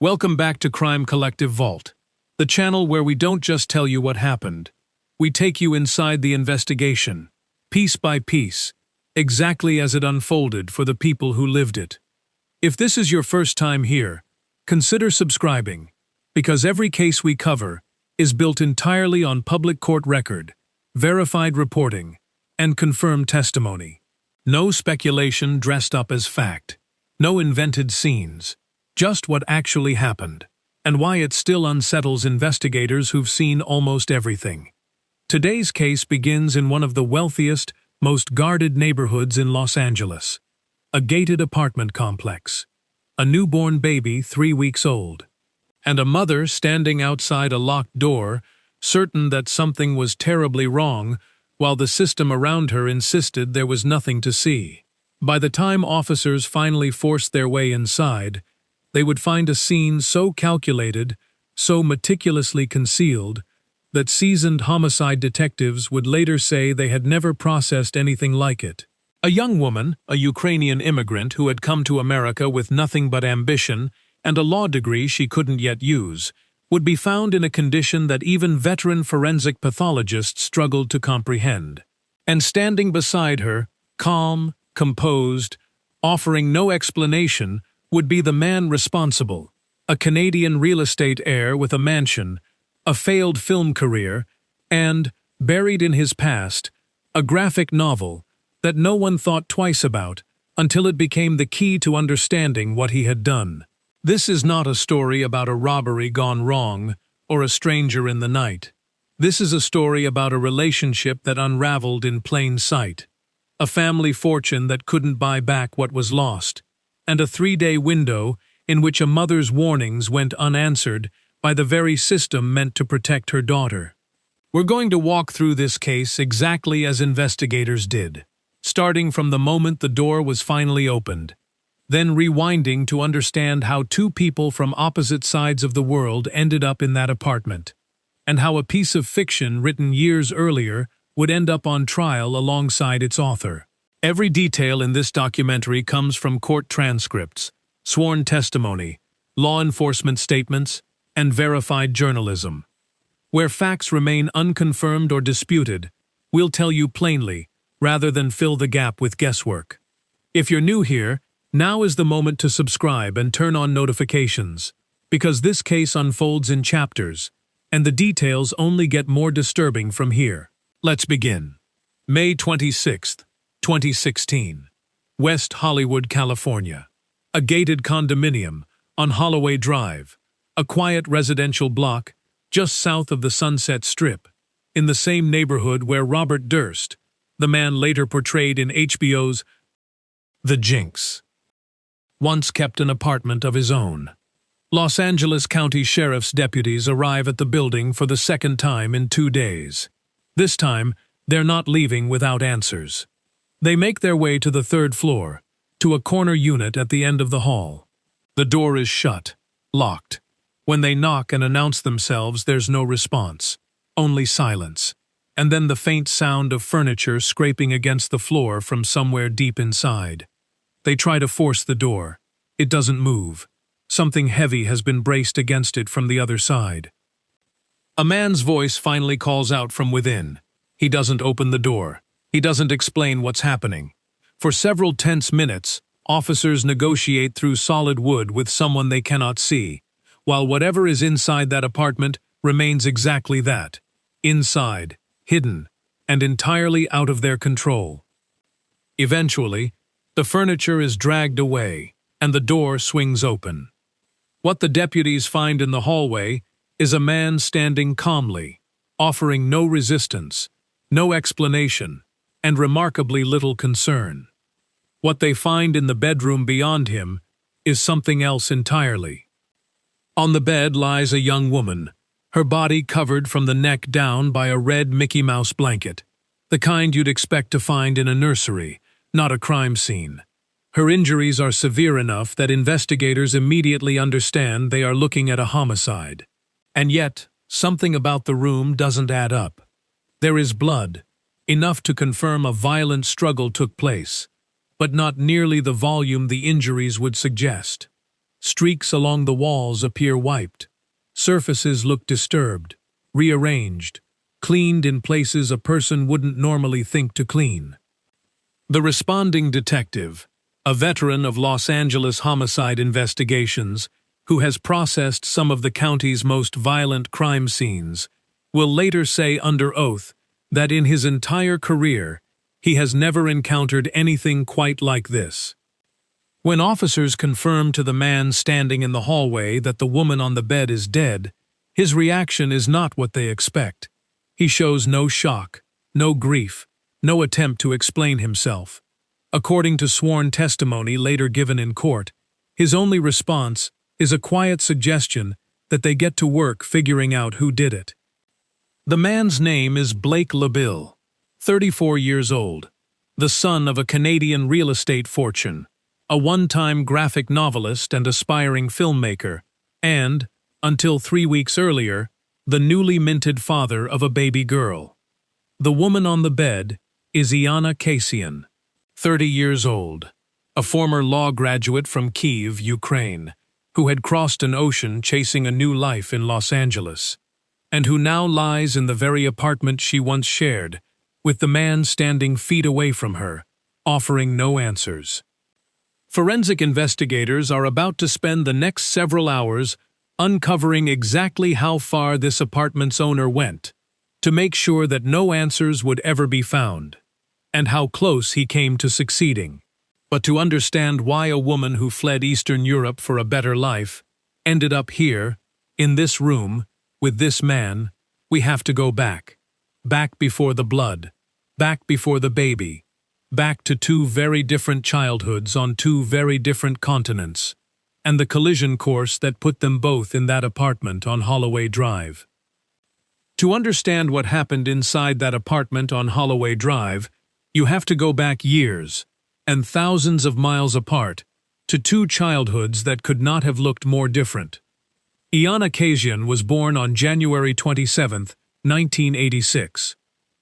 Welcome back to Crime Collective Vault, the channel where we don't just tell you what happened. We take you inside the investigation, piece by piece, exactly as it unfolded for the people who lived it. If this is your first time here, consider subscribing, because every case we cover is built entirely on public court record, verified reporting, and confirmed testimony. No speculation dressed up as fact, no invented scenes, just what actually happened, and why it still unsettles investigators who've seen almost everything. Today's case begins in one of the wealthiest, most guarded neighborhoods in Los Angeles, a gated apartment complex, a newborn baby 3 weeks old, and a mother standing outside a locked door, certain that something was terribly wrong, while the system around her insisted there was nothing to see. By the time officers finally forced their way inside, they would find a scene so calculated, so meticulously concealed, that seasoned homicide detectives would later say they had never processed anything like it. A young woman, a Ukrainian immigrant who had come to America with nothing but ambition and a law degree she couldn't yet use, would be found in a condition that even veteran forensic pathologists struggled to comprehend. And standing beside her, calm, composed, offering no explanation, would be the man responsible, a Canadian real estate heir with a mansion, a failed film career, and, buried in his past, a graphic novel that no one thought twice about until it became the key to understanding what he had done. This is not a story about a robbery gone wrong or a stranger in the night. This is a story about a relationship that unraveled in plain sight, a family fortune that couldn't buy back what was lost, and a 3-day window in which a mother's warnings went unanswered by the very system meant to protect her daughter. We're going to walk through this case exactly as investigators did, starting from the moment the door was finally opened, then rewinding to understand how two people from opposite sides of the world ended up in that apartment, and how a piece of fiction written years earlier would end up on trial alongside its author. Every detail in this documentary comes from court transcripts, sworn testimony, law enforcement statements, and verified journalism. Where facts remain unconfirmed or disputed, we'll tell you plainly, rather than fill the gap with guesswork. If you're new here, now is the moment to subscribe and turn on notifications, because this case unfolds in chapters, and the details only get more disturbing from here. Let's begin. May 26, 2016. West Hollywood, California. A gated condominium on Holloway Drive, a quiet residential block just south of the Sunset Strip, in the same neighborhood where Robert Durst, the man later portrayed in HBO's The Jinx, once kept an apartment of his own. Los Angeles County Sheriff's deputies arrive at the building for the second time in 2 days. This time, they're not leaving without answers. They make their way to the 3rd floor, to a corner unit at the end of the hall. The door is shut, locked. When they knock and announce themselves, there's no response, only silence, and then the faint sound of furniture scraping against the floor from somewhere deep inside. They try to force the door. It doesn't move. Something heavy has been braced against it from the other side. A man's voice finally calls out from within. He doesn't open the door. He doesn't explain what's happening. For several tense minutes, officers negotiate through solid wood with someone they cannot see, while whatever is inside that apartment remains exactly that, inside, hidden, and entirely out of their control. Eventually, the furniture is dragged away, and the door swings open. What the deputies find in the hallway is a man standing calmly, offering no resistance, no explanation, and remarkably little concern. What they find in the bedroom beyond him is something else entirely. On the bed lies a young woman, her body covered from the neck down by a red Mickey Mouse blanket, the kind you'd expect to find in a nursery, not a crime scene. Her injuries are severe enough that investigators immediately understand they are looking at a homicide. And yet, something about the room doesn't add up. There is blood, enough to confirm a violent struggle took place, but not nearly the volume the injuries would suggest. Streaks along the walls appear wiped. Surfaces look disturbed, rearranged, cleaned in places a person wouldn't normally think to clean. The responding detective, a veteran of Los Angeles homicide investigations, who has processed some of the county's most violent crime scenes, will later say under oath that in his entire career, he has never encountered anything quite like this. When officers confirm to the man standing in the hallway that the woman on the bed is dead, his reaction is not what they expect. He shows no shock, no grief, no attempt to explain himself. According to sworn testimony later given in court, his only response is a quiet suggestion that they get to work figuring out who did it. The man's name is Blake Leibel, 34 years old, the son of a Canadian real estate fortune, a one-time graphic novelist and aspiring filmmaker, and, until 3 weeks earlier, the newly minted father of a baby girl. The woman on the bed is Iana Kasian, 30 years old, a former law graduate from Kyiv, Ukraine, who had crossed an ocean chasing a new life in Los Angeles, and who now lies in the very apartment she once shared, with the man standing feet away from her, offering no answers. Forensic investigators are about to spend the next several hours uncovering exactly how far this apartment's owner went, to make sure that no answers would ever be found, and how close he came to succeeding. But to understand why a woman who fled Eastern Europe for a better life ended up here, in this room, with this man, we have to go back. Back before the blood. Back before the baby. Back to two very different childhoods on two very different continents, and the collision course that put them both in that apartment on Holloway Drive. To understand what happened inside that apartment on Holloway Drive, you have to go back years, and thousands of miles apart, to two childhoods that could not have looked more different. Iana Kasian was born on January 27, 1986.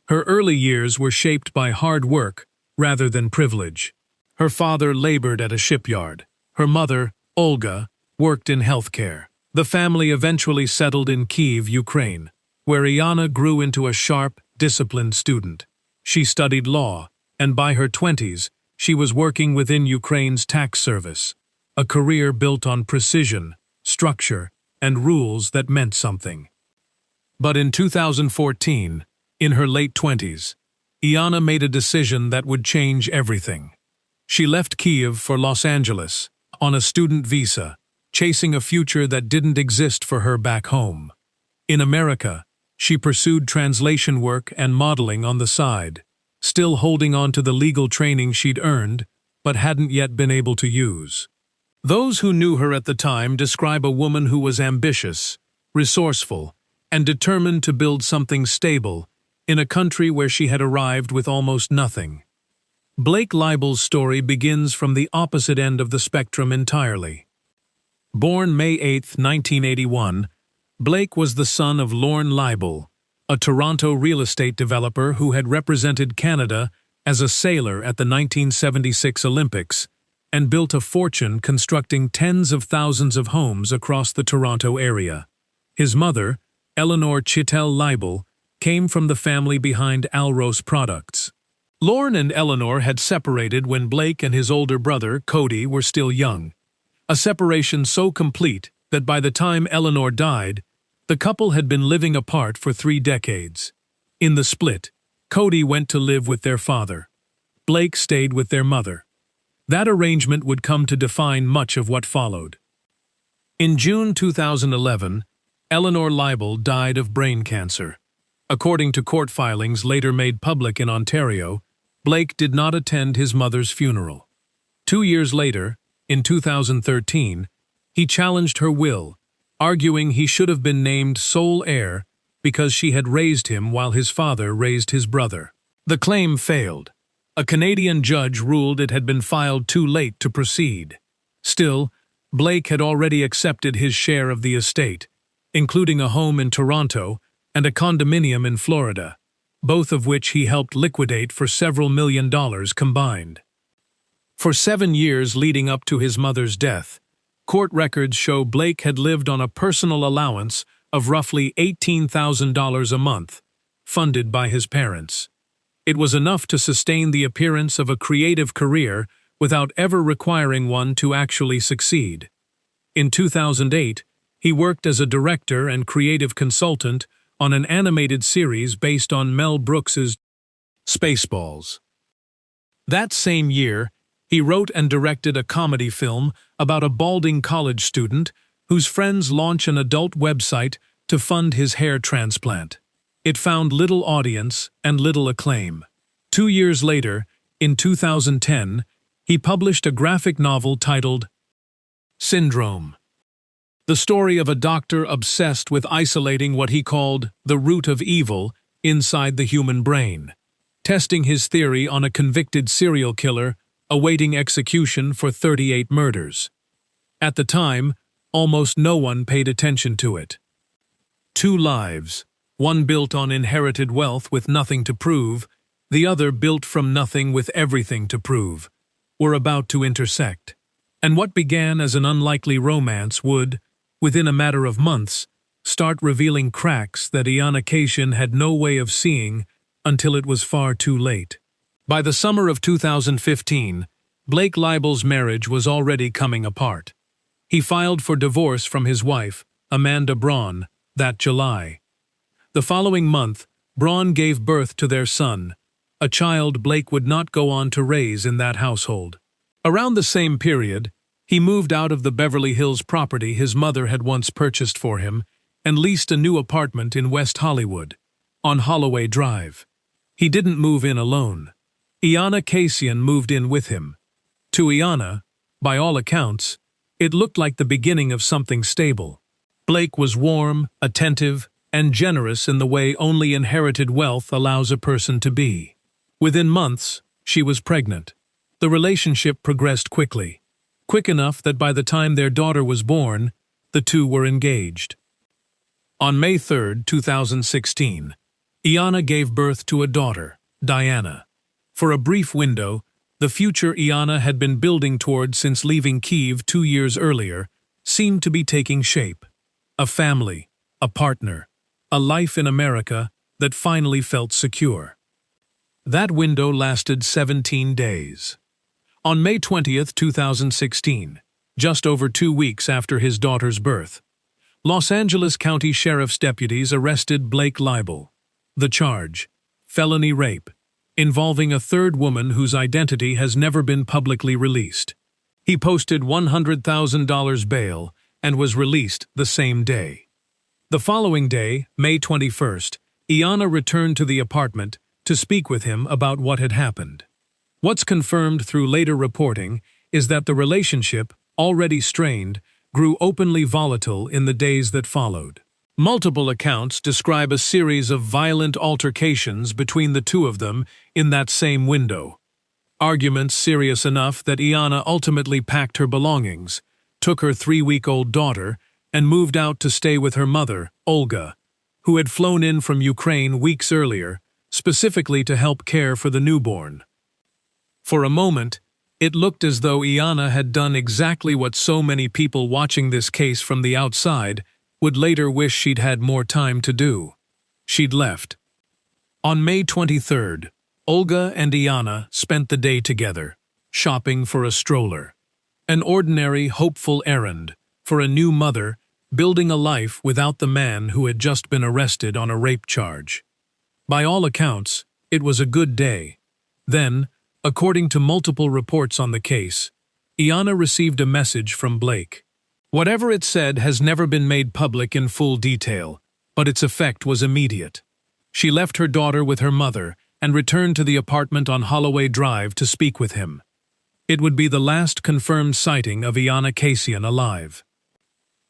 Her early years were shaped by hard work rather than privilege. Her father labored at a shipyard. Her mother, Olga, worked in healthcare. The family eventually settled in Kyiv, Ukraine, where Iana grew into a sharp, disciplined student. She studied law, and by her 20s, she was working within Ukraine's tax service, a career built on precision, structure, and rules that meant something. But in 2014, in her late 20s, Iana made a decision that would change everything. She left Kyiv for Los Angeles, on a student visa, chasing a future that didn't exist for her back home. In America, she pursued translation work and modeling on the side, still holding on to the legal training she'd earned, but hadn't yet been able to use. Those who knew her at the time describe a woman who was ambitious, resourceful, and determined to build something stable in a country where she had arrived with almost nothing. Blake Leibel's story begins from the opposite end of the spectrum entirely. Born May 8, 1981, Blake was the son of Lorne Leibel, a Toronto real estate developer who had represented Canada as a sailor at the 1976 Olympics and built a fortune constructing tens of thousands of homes across the Toronto area. His mother, Eleanor Chittel Leibel, came from the family behind Alros Products. Lorne and Eleanor had separated when Blake and his older brother, Cody, were still young, a separation so complete that by the time Eleanor died, the couple had been living apart for 3 decades. In the split, Cody went to live with their father. Blake stayed with their mother. That arrangement would come to define much of what followed. In June 2011, Eleanor Leibel died of brain cancer. According to court filings later made public in Ontario, Blake did not attend his mother's funeral. 2 years later, in 2013, he challenged her will, arguing he should have been named sole heir because she had raised him while his father raised his brother. The claim failed. A Canadian judge ruled it had been filed too late to proceed. Still, Blake had already accepted his share of the estate, including a home in Toronto and a condominium in Florida, both of which he helped liquidate for several $1 million combined. For 7 years leading up to his mother's death, Court records show Blake had lived on a personal allowance of roughly $18,000 a month, funded by his parents. It was enough to sustain the appearance of a creative career without ever requiring one to actually succeed. In 2008, he worked as a director and creative consultant on an animated series based on Mel Brooks's Spaceballs. That same year, he wrote and directed a comedy film about a balding college student whose friends launch an adult website to fund his hair transplant. It found little audience and little acclaim. 2 years later, in 2010, he published a graphic novel titled Syndrome. The story of a doctor obsessed with isolating what he called the root of evil inside the human brain, testing his theory on a convicted serial killer awaiting execution for 38 murders. At the time, almost no one paid attention to it. 2 lives, one built on inherited wealth with nothing to prove, the other built from nothing with everything to prove, were about to intersect. And what began as an unlikely romance would, within a matter of months, start revealing cracks that Iana Kasian had no way of seeing until it was far too late. By the summer of 2015, Blake Leibel's marriage was already coming apart. He filed for divorce from his wife, Amanda Braun, that July. The following month, Braun gave birth to their son, a child Blake would not go on to raise in that household. Around the same period, he moved out of the Beverly Hills property his mother had once purchased for him and leased a new apartment in West Hollywood, on Holloway Drive. He didn't move in alone. Iana Kasian moved in with him. To Iana, by all accounts, it looked like the beginning of something stable. Blake was warm, attentive, and generous in the way only inherited wealth allows a person to be. Within months, she was pregnant. The relationship progressed quickly. Quick enough that by the time their daughter was born, the two were engaged. On May 3, 2016, Iana gave birth to a daughter, Diana. For a brief window, the future Iana had been building toward since leaving Kyiv 2 years earlier seemed to be taking shape. A family, a partner, a life in America that finally felt secure. That window lasted 17 days. On May 20, 2016, just over 2 weeks after his daughter's birth, Los Angeles County Sheriff's deputies arrested Blake Leibel. The charge: felony rape, involving a third woman whose identity has never been publicly released. He posted $100,000 bail and was released the same day. The following day, May 21st, Iana returned to the apartment to speak with him about what had happened. What's confirmed through later reporting is that the relationship, already strained, grew openly volatile in the days that followed. Multiple accounts describe a series of violent altercations between the two of them in that same window. Arguments serious enough that Iana ultimately packed her belongings, took her 3-week-old daughter, and moved out to stay with her mother, Olga, who had flown in from Ukraine weeks earlier, specifically to help care for the newborn. For a moment, it looked as though Iana had done exactly what so many people watching this case from the outside would later wish she'd had more time to do. She'd left. On May 23rd, Olga and Iana spent the day together, shopping for a stroller. An ordinary, hopeful errand for a new mother building a life without the man who had just been arrested on a rape charge. By all accounts, it was a good day. Then, according to multiple reports on the case, Iana received a message from Blake. Whatever it said has never been made public in full detail, but its effect was immediate. She left her daughter with her mother and returned to the apartment on Holloway Drive to speak with him. It would be the last confirmed sighting of Iana Kasian alive.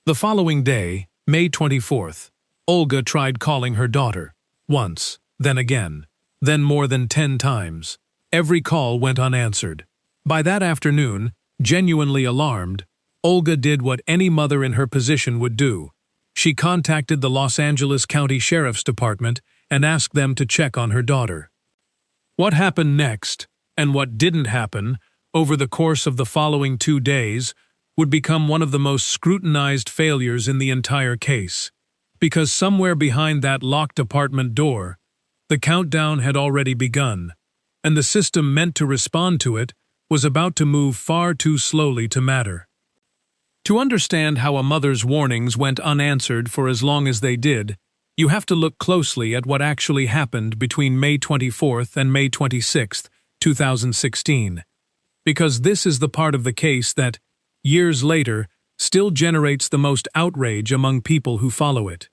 The following day, May 24th, Olga tried calling her daughter. Once, then again, then more than 10 times. Every call went unanswered. By that afternoon, genuinely alarmed, Olga did what any mother in her position would do. She contacted the Los Angeles County Sheriff's Department and asked them to check on her daughter. What happened next, and what didn't happen, over the course of the following 2 days, would become one of the most scrutinized failures in the entire case, because somewhere behind that locked apartment door, the countdown had already begun, and the system meant to respond to it was about to move far too slowly to matter. To understand how a mother's warnings went unanswered for as long as they did, you have to look closely at what actually happened between May 24th and May 26th, 2016, because this is the part of the case that, years later, still generates the most outrage among people who follow it.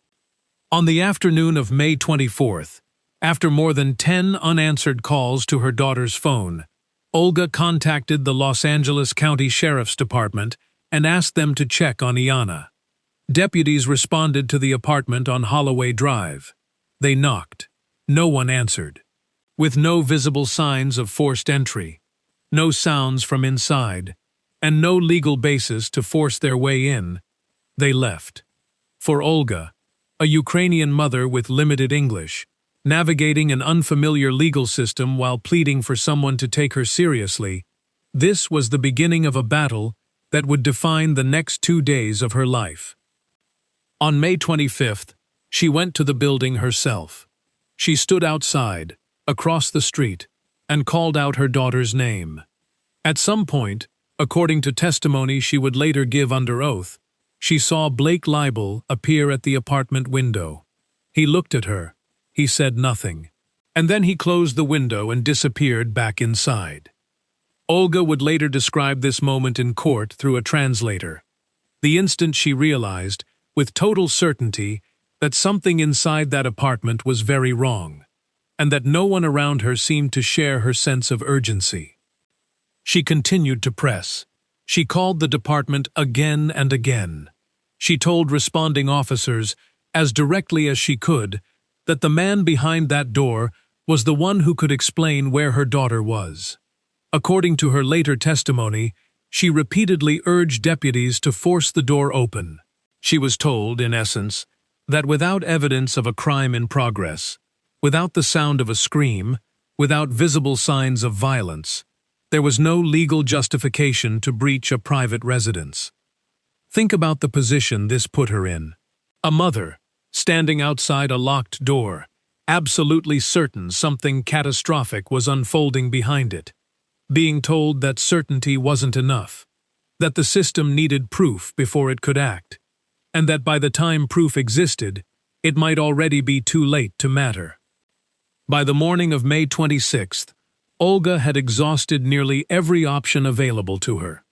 On the afternoon of May 24th, after more than 10 unanswered calls to her daughter's phone, Olga contacted the Los Angeles County Sheriff's Department and asked them to check on Iana. Deputies responded to the apartment on Holloway Drive. They knocked. No one answered. With no visible signs of forced entry, no sounds from inside, and no legal basis to force their way in, they left. For Olga, a Ukrainian mother with limited English, navigating an unfamiliar legal system while pleading for someone to take her seriously, this was the beginning of a battle that would define the next 2 days of her life. On May 25th, she went to the building herself. She stood outside, across the street, and called out her daughter's name. At some point, according to testimony she would later give under oath, she saw Blake Leibel appear at the apartment window. He looked at her. He said nothing. And then he closed the window and disappeared back inside. Olga would later describe this moment in court through a translator. The instant she realized, with total certainty, that something inside that apartment was very wrong, and that no one around her seemed to share her sense of urgency. She continued to press. She called the department again and again. She told responding officers, as directly as she could, that the man behind that door was the one who could explain where her daughter was. According to her later testimony, she repeatedly urged deputies to force the door open. She was told, in essence, that without evidence of a crime in progress, without the sound of a scream, without visible signs of violence, there was no legal justification to breach a private residence. Think about the position this put her in. A mother, standing outside a locked door, absolutely certain something catastrophic was unfolding behind it, being told that certainty wasn't enough, that the system needed proof before it could act, and that by the time proof existed, it might already be too late to matter. By the morning of May 26th, Olga had exhausted nearly every option available to her.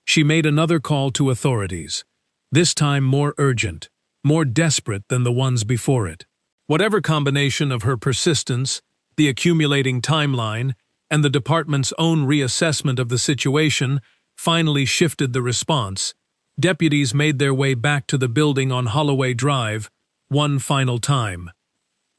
She made another call to authorities, this time more urgent, more desperate than the ones before it. Whatever combination of her persistence, the accumulating timeline, and the department's own reassessment of the situation finally shifted the response, deputies made their way back to the building on Holloway Drive one final time.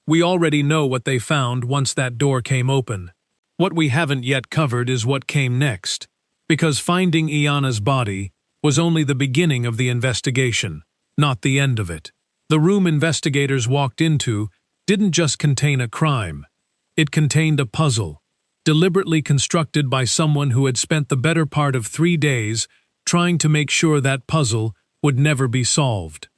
We already know what they found once that door came open. What we haven't yet covered is what came next, because finding Iana's body was only the beginning of the investigation, not the end of it. The room investigators walked into didn't just contain a crime. It contained a puzzle, deliberately constructed by someone who had spent the better part of 3 days trying to make sure that puzzle would never be solved.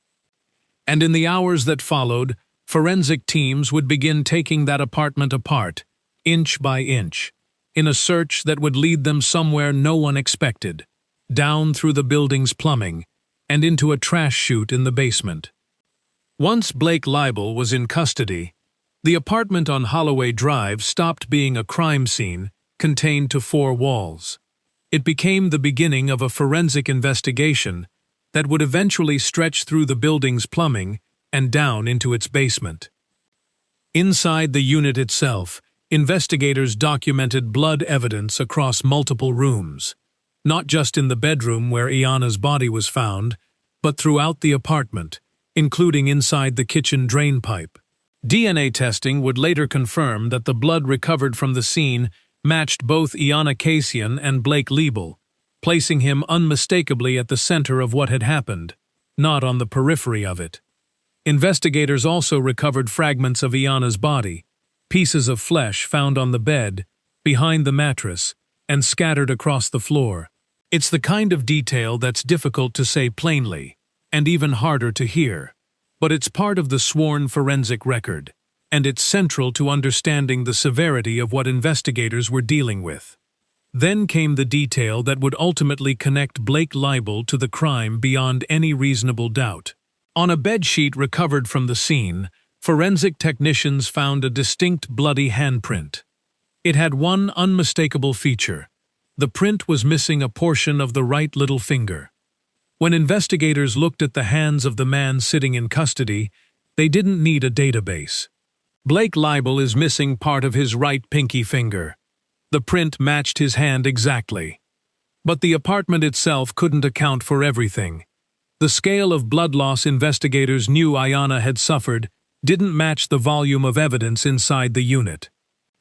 And in the hours that followed, forensic teams would begin taking that apartment apart, inch by inch, in a search that would lead them somewhere no one expected, down through the building's plumbing and into a trash chute in the basement. Once Blake Leibel was in custody, the apartment on Holloway Drive stopped being a crime scene contained to 4 walls. It became the beginning of a forensic investigation that would eventually stretch through the building's plumbing and down into its basement. Inside the unit itself, investigators documented blood evidence across multiple rooms, not just in the bedroom where Iana's body was found, but throughout the apartment, including inside the kitchen drain pipe. DNA testing would later confirm that the blood recovered from the scene matched both Iana Kasian and Blake Leibel, placing him unmistakably at the center of what had happened, not on the periphery of it. Investigators also recovered fragments of Iana's body, pieces of flesh found on the bed, behind the mattress, and scattered across the floor. It's the kind of detail that's difficult to say plainly, and even harder to hear. But it's part of the sworn forensic record, and it's central to understanding the severity of what investigators were dealing with. Then came the detail that would ultimately connect Blake Leibel to the crime beyond any reasonable doubt. On a bedsheet recovered from the scene, forensic technicians found a distinct bloody handprint. It had one unmistakable feature. The print was missing a portion of the right little finger. When investigators looked at the hands of the man sitting in custody, they didn't need a database. Blake Leibel is missing part of his right pinky finger. The print matched his hand exactly. But the apartment itself couldn't account for everything. The scale of blood loss investigators knew Iana had suffered didn't match the volume of evidence inside the unit.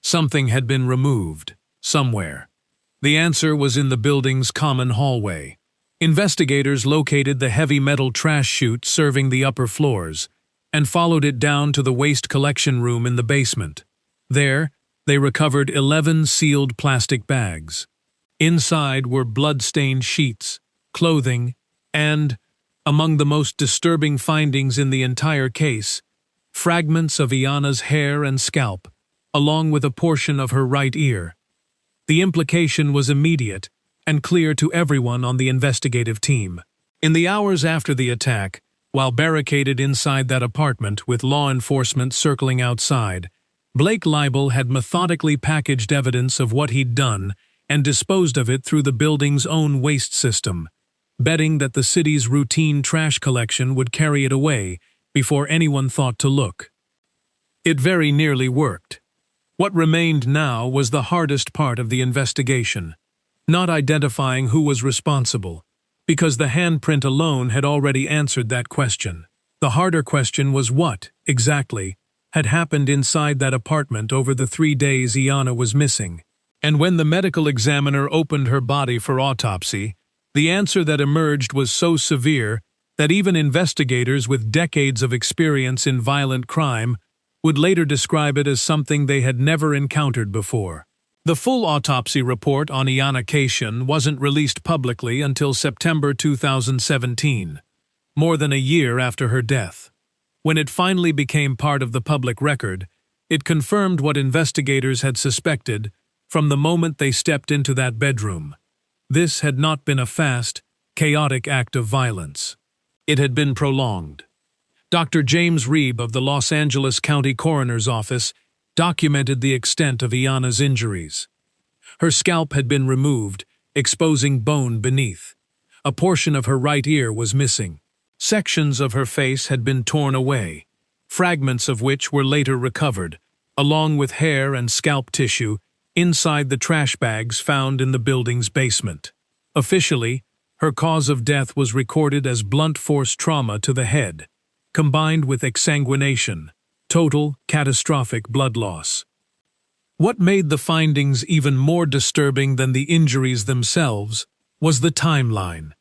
Something had been removed, somewhere. The answer was in the building's common hallway. Investigators located the heavy metal trash chute serving the upper floors, and followed it down to the waste collection room in the basement. There, they recovered 11 sealed plastic bags. Inside were blood-stained sheets, clothing, and, among the most disturbing findings in the entire case, fragments of Iana's hair and scalp, along with a portion of her right ear. The implication was immediate and clear to everyone on the investigative team. In the hours after the attack, while barricaded inside that apartment with law enforcement circling outside, Blake Leibel had methodically packaged evidence of what he'd done and disposed of it through the building's own waste system, betting that the city's routine trash collection would carry it away before anyone thought to look. It very nearly worked. What remained now was the hardest part of the investigation, not identifying who was responsible, because the handprint alone had already answered that question. The harder question was what, exactly, had happened inside that apartment over the 3 days Iana was missing. And when the medical examiner opened her body for autopsy, the answer that emerged was so severe that even investigators with decades of experience in violent crime would later describe it as something they had never encountered before. The full autopsy report on Iana Kasian wasn't released publicly until September 2017, more than a year after her death. When it finally became part of the public record, it confirmed what investigators had suspected from the moment they stepped into that bedroom. This had not been a fast, chaotic act of violence. It had been prolonged. Dr. James Reeb of the Los Angeles County Coroner's Office documented the extent of Iana's injuries. Her scalp had been removed, exposing bone beneath. A portion of her right ear was missing. Sections of her face had been torn away, fragments of which were later recovered, along with hair and scalp tissue, inside the trash bags found in the building's basement. Officially, her cause of death was recorded as blunt force trauma to the head, combined with exsanguination, total, catastrophic blood loss. What made the findings even more disturbing than the injuries themselves was the timeline.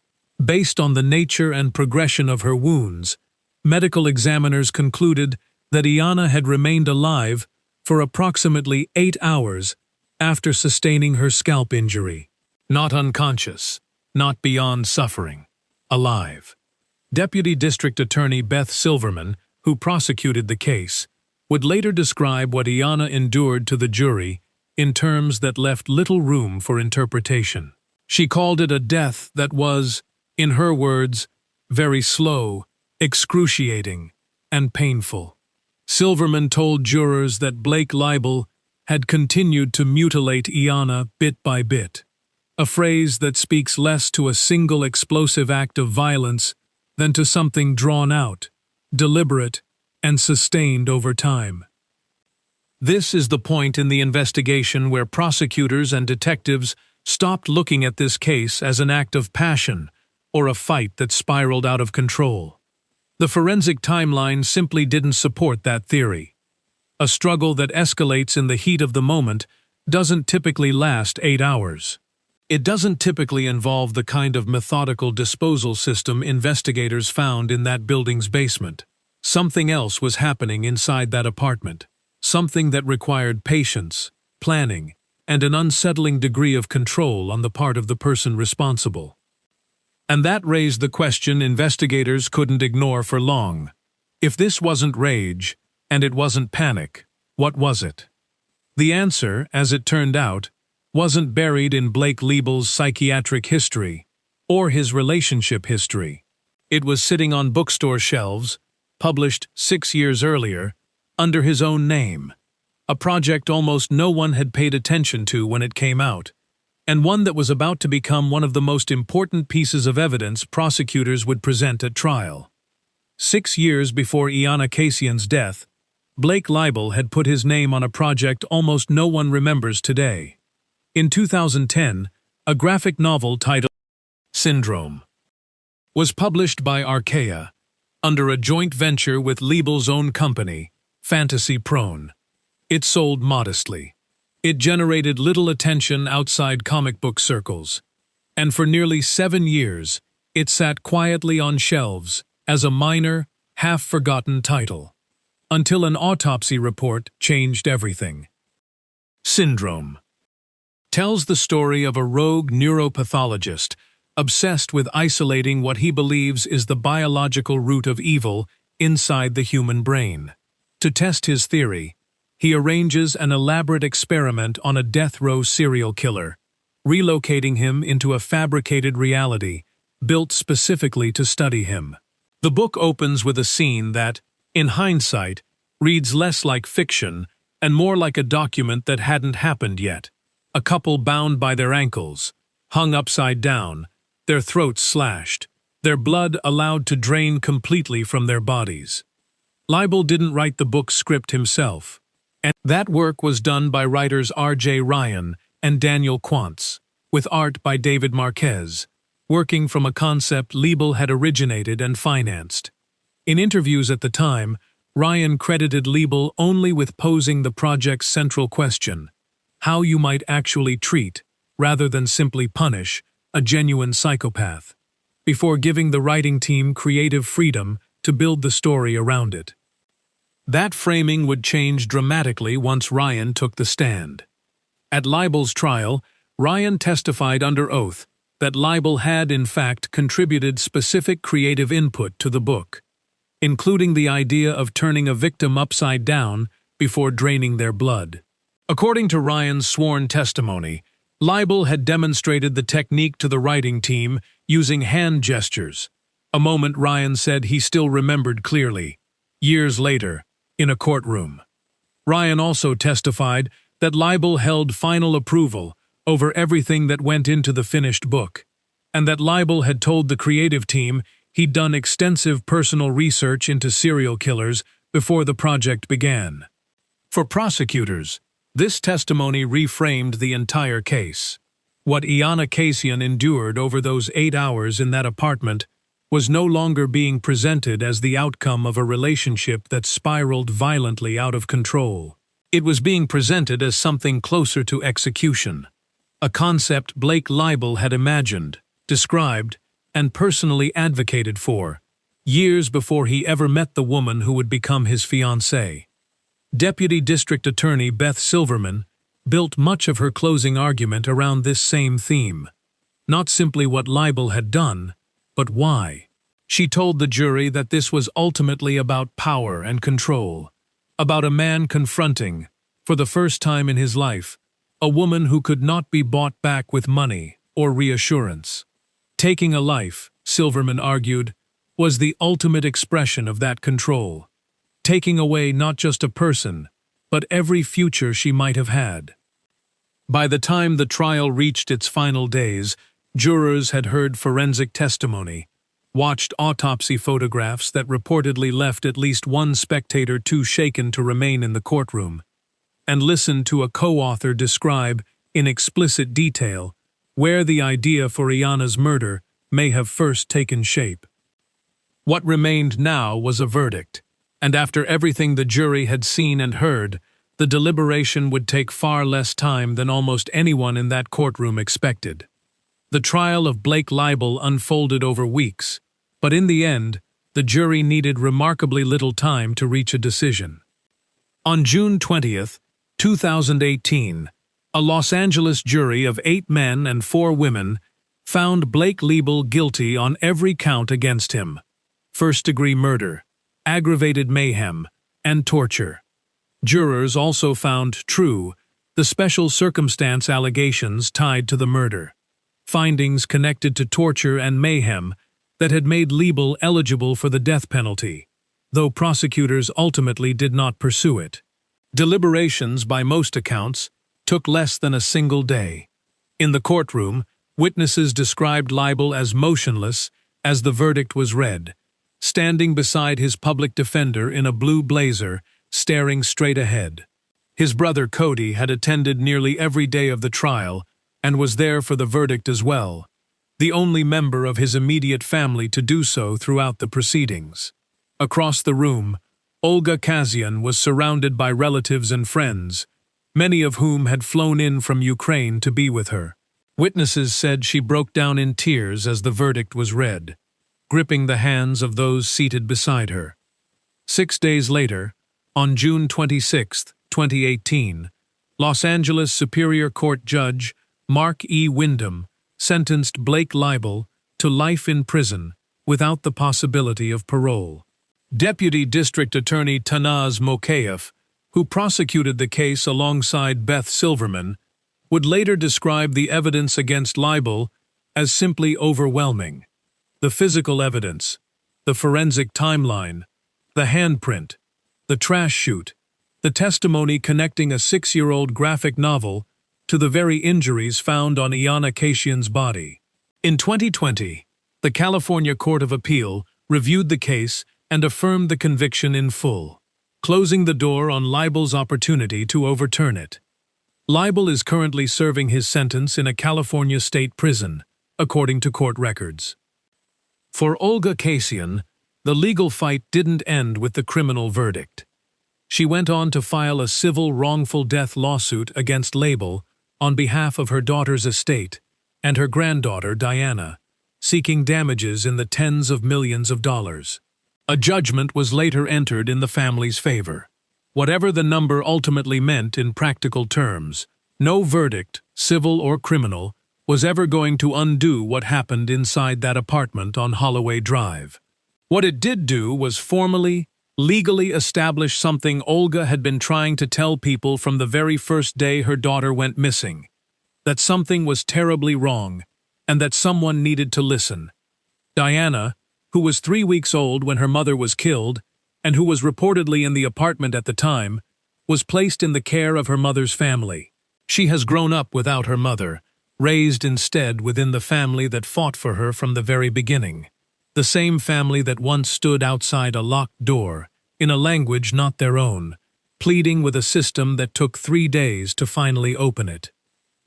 Based on the nature and progression of her wounds, medical examiners concluded that Iana had remained alive for approximately 8 hours after sustaining her scalp injury. Not unconscious, not beyond suffering, alive. Deputy District Attorney Beth Silverman, who prosecuted the case, would later describe what Iana endured to the jury in terms that left little room for interpretation. She called it a death that was, in her words, very slow, excruciating, and painful. Silverman told jurors that Blake Leibel had continued to mutilate Iana bit by bit, a phrase that speaks less to a single explosive act of violence than to something drawn out, deliberate, and sustained over time. This is the point in the investigation where prosecutors and detectives stopped looking at this case as an act of passion or a fight that spiraled out of control. The forensic timeline simply didn't support that theory. A struggle that escalates in the heat of the moment doesn't typically last 8 hours. It doesn't typically involve the kind of methodical disposal system investigators found in that building's basement. Something else was happening inside that apartment, something that required patience, planning, and an unsettling degree of control on the part of the person responsible. And that raised the question investigators couldn't ignore for long. If this wasn't rage, and it wasn't panic, what was it? The answer, as it turned out, wasn't buried in Blake Leibel's psychiatric history, or his relationship history. It was sitting on bookstore shelves, published 6 years earlier, under his own name, a project almost no one had paid attention to when it came out, and one that was about to become one of the most important pieces of evidence prosecutors would present at trial. 6 years before Iana Kasian's death, Blake Leibel had put his name on a project almost no one remembers today. In 2010, a graphic novel titled Syndrome was published by Archaea, under a joint venture with Leibel's own company, Fantasy Prone. It sold modestly. It generated little attention outside comic book circles, and for nearly 7 years, it sat quietly on shelves as a minor, half-forgotten title, until an autopsy report changed everything. Syndrome tells the story of a rogue neuropathologist obsessed with isolating what he believes is the biological root of evil inside the human brain. To test his theory, he arranges an elaborate experiment on a death row serial killer, relocating him into a fabricated reality built specifically to study him. The book opens with a scene that, in hindsight, reads less like fiction and more like a document that hadn't happened yet. A couple bound by their ankles, hung upside down, their throats slashed, their blood allowed to drain completely from their bodies. Leibel didn't write the book's script himself, and that work was done by writers R.J. Ryan and Daniel Quantz, with art by David Marquez, working from a concept Leibel had originated and financed. In interviews at the time, Ryan credited Leibel only with posing the project's central question: how you might actually treat, rather than simply punish, a genuine psychopath, before giving the writing team creative freedom to build the story around it. That framing would change dramatically once Ryan took the stand. At Leibel's trial, Ryan testified under oath that Leibel had in fact contributed specific creative input to the book, including the idea of turning a victim upside down before draining their blood. According to Ryan's sworn testimony, Leibel had demonstrated the technique to the writing team using hand gestures, a moment Ryan said he still remembered clearly, years later, in a courtroom. Ryan also testified that Leibel held final approval over everything that went into the finished book, and that Leibel had told the creative team he'd done extensive personal research into serial killers before the project began. For prosecutors, this testimony reframed the entire case. What Iana Kasian endured over those 8 hours in that apartment was no longer being presented as the outcome of a relationship that spiraled violently out of control. It was being presented as something closer to execution, a concept Blake Leibel had imagined, described, and personally advocated for, years before he ever met the woman who would become his fiancée. Deputy District Attorney Beth Silverman built much of her closing argument around this same theme. Not simply what Leibel had done, but why. She told the jury that this was ultimately about power and control, about a man confronting, for the first time in his life, a woman who could not be bought back with money or reassurance. Taking a life, Silverman argued, was the ultimate expression of that control, taking away not just a person, but every future she might have had. By the time the trial reached its final days, jurors had heard forensic testimony, watched autopsy photographs that reportedly left at least one spectator too shaken to remain in the courtroom, and listened to a co-author describe, in explicit detail, where the idea for Iana's murder may have first taken shape. What remained now was a verdict, and after everything the jury had seen and heard, the deliberation would take far less time than almost anyone in that courtroom expected. The trial of Blake Leibel unfolded over weeks, but in the end, the jury needed remarkably little time to reach a decision. On June 20, 2018, A Los Angeles jury of 8 men and 4 women found Blake Leibel guilty on every count against him: first-degree murder, aggravated mayhem, and torture. Jurors also found true the special circumstance allegations tied to the murder, findings connected to torture and mayhem that had made Leibel eligible for the death penalty, though prosecutors ultimately did not pursue it. Deliberations, by most accounts, took less than a single day. In the courtroom, witnesses described Leibel as motionless as the verdict was read, standing beside his public defender in a blue blazer, staring straight ahead. His brother Cody had attended nearly every day of the trial and was there for the verdict as well, the only member of his immediate family to do so throughout the proceedings. Across the room, Olga Kasian was surrounded by relatives and friends, many of whom had flown in from Ukraine to be with her. Witnesses said she broke down in tears as the verdict was read, gripping the hands of those seated beside her. 6 days later, on June 26, 2018, Los Angeles Superior Court Judge Mark E. Wyndham sentenced Blake Leibel to life in prison without the possibility of parole. Deputy District Attorney Tanaz Mokayev, who prosecuted the case alongside Beth Silverman, would later describe the evidence against Leibel as simply overwhelming. The physical evidence, the forensic timeline, the handprint, the trash chute, the testimony connecting a 6-year-old graphic novel to the very injuries found on Iana Kasian's body. In 2020, the California Court of Appeal reviewed the case and affirmed the conviction in full, closing the door on Leibel's opportunity to overturn it. Leibel is currently serving his sentence in a California state prison, according to court records. For Olga Kasian, the legal fight didn't end with the criminal verdict. She went on to file a civil wrongful death lawsuit against Leibel on behalf of her daughter's estate and her granddaughter Diana, seeking damages in the tens of millions of dollars. A judgment was later entered in the family's favor. Whatever the number ultimately meant in practical terms, no verdict, civil or criminal, was ever going to undo what happened inside that apartment on Holloway Drive. What it did do was formally, legally establish something Olga had been trying to tell people from the very first day her daughter went missing: that something was terribly wrong, and that someone needed to listen. Diana, who was 3 weeks old when her mother was killed, and who was reportedly in the apartment at the time, was placed in the care of her mother's family. She has grown up without her mother, raised instead within the family that fought for her from the very beginning. The same family that once stood outside a locked door, in a language not their own, pleading with a system that took 3 days to finally open it.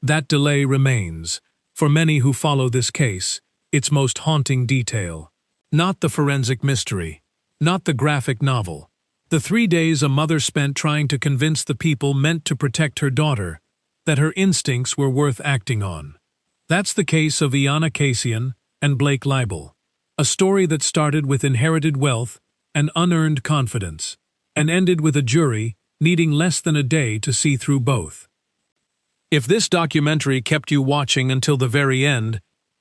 That delay remains, for many who follow this case, its most haunting detail. Not the forensic mystery, not the graphic novel. The 3 days a mother spent trying to convince the people meant to protect her daughter that her instincts were worth acting on. That's the case of Iana Kasian and Blake Leibel, a story that started with inherited wealth and unearned confidence, and ended with a jury needing less than a day to see through both. If this documentary kept you watching until the very end,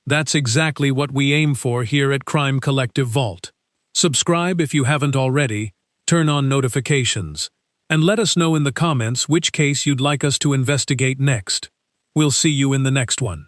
that's exactly what we aim for here at Crime Collective Vault. Subscribe if you haven't already, turn on notifications, and let us know in the comments which case you'd like us to investigate next. We'll see you in the next one.